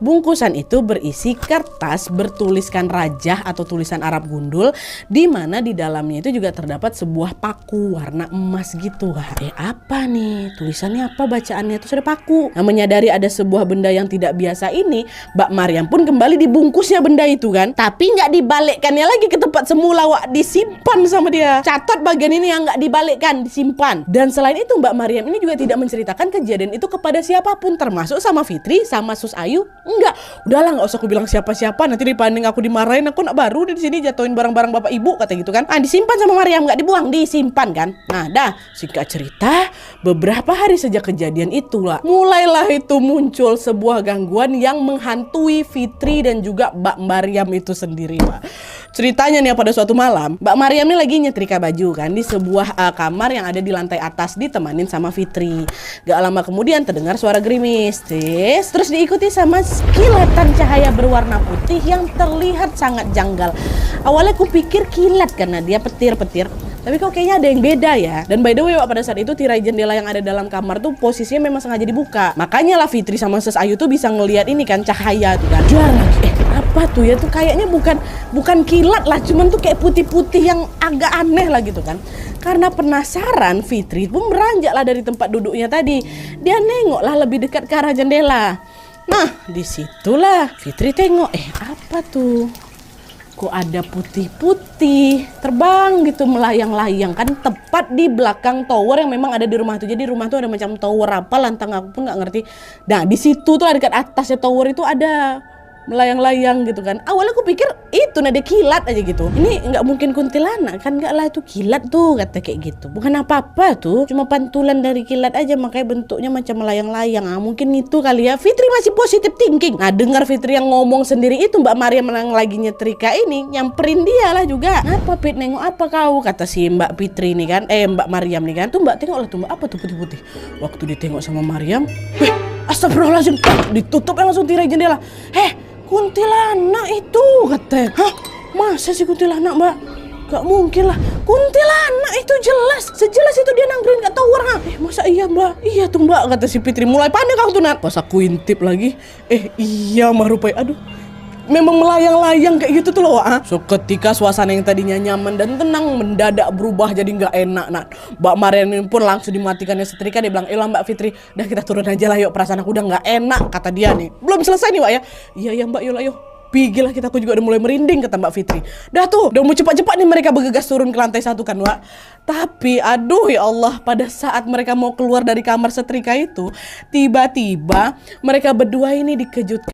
Bungkusan itu berisi kertas bertuliskan rajah atau tulisan Arab gundul, di mana di dalamnya itu juga terdapat sebuah paku warna emas gitu. Apa nih? Tulisannya apa? Bacaannya itu sudah paku. Nah, menyadari ada sebuah benda yang tidak biasa ini, Mbak Maryam pun kembali dibungkusnya benda itu kan. Tapi nggak dibalikkannya lagi ke tempat semula, disimpan sama dia. Catat bagian ini yang nggak dibalikkan, disimpan. Dan selain itu Mbak Maryam ini juga tidak menceritakan kejadian itu kepada siapapun, termasuk sama Fitri, sama Sus Ayu. Enggak, udahlah nggak usah aku bilang siapa-siapa, nanti dipandang aku dimarahin, aku nak baru di sini jatuhin barang-barang bapak ibu kata gitu kan. Disimpan sama Maryam, nggak dibuang, disimpan kan. Nah dah, singkat cerita, beberapa hari sejak kejadian itulah mulailah itu muncul sebuah gangguan yang menghantui Fitri dan juga Mbak Maryam itu sendiri, Pak. Ceritanya nih, pada suatu malam Mbak Maryam ini lagi nyetrika baju kan di sebuah kamar yang ada di lantai atas, ditemanin sama Fitri. Gak lama kemudian terdengar suara gerimis, terus diikuti sama kilatan cahaya berwarna putih yang terlihat sangat janggal. Awalnya aku pikir kilat karena dia petir-petir, tapi kok kayaknya ada yang beda ya. Dan by the way, pada saat itu tirai jendela yang ada dalam kamar tuh posisinya memang sengaja dibuka. Makanya lah Fitri sama Sus Ayu tuh bisa ngelihat ini kan, cahaya tuh kan. Apa tuh ya, tuh kayaknya bukan kilat lah, cuman tuh kayak putih-putih yang agak aneh lah gitu kan. Karena penasaran, Fitri pun beranjak lah dari tempat duduknya tadi. Dia nengok lah lebih dekat ke arah jendela. Nah, disitulah Fitri tengok, apa tuh? Kok ada putih-putih terbang gitu, melayang-layang kan, tepat di belakang tower yang memang ada di rumah itu. Jadi rumah tuh ada macam tower apa, lantang aku pun nggak ngerti. Nah di situ tuh dekat atasnya tower itu ada melayang-layang gitu kan. Awalnya aku pikir itu nada kilat aja gitu. Ini nggak mungkin kuntilanak kan, nggak lah itu kilat tuh kata kayak gitu. Bukan apa-apa tuh, cuma pantulan dari kilat aja, makanya bentuknya macam melayang-layang. Mungkin itu kali ya. Fitri masih positive thinking. Dengar Fitri yang ngomong sendiri itu, Mbak Maryam yang lagi nyetrika ini nyamperin dia lah juga. Apa Fit, nengok apa kau? Kata si Mbak Fitri nih kan, Mbak Maryam nih kan. Tuh Mbak, tengok lah tuh Mbak, apa tuh putih-putih. Waktu ditengok sama Maryam, astagfirullahaladzim, ditutup langsung tirai jendela. Kuntilanak itu katanya. Masa sih kuntilanak Mbak? Gak mungkin lah, kuntilanak itu sejelas itu dia nangkring kat tower. Masa iya Mbak? Iya tuh Mbak, kata si Fitri. Mulai panik aku tuh Nat. Pas aku intip lagi, iya mah rupanya. Aduh, memang melayang-layang kayak gitu tuh loh. So ketika suasana yang tadinya nyaman dan tenang mendadak berubah jadi nggak enak. Mbak Maryam pun langsung dimatikannya setrika. Dia bilang, Mbak Fitri, dah kita turun aja lah yuk, perasaan aku udah nggak enak, kata dia nih. Belum selesai nih Mbak ya. Iya Mbak, yuk. Pergi lah kita, aku juga udah mulai merinding, kata Mbak Fitri. Udah mau cepat-cepat nih mereka bergegas turun ke lantai 1 kan Mbak. Tapi aduh ya Allah, pada saat mereka mau keluar dari kamar setrika itu, tiba-tiba mereka berdua ini dikejutkan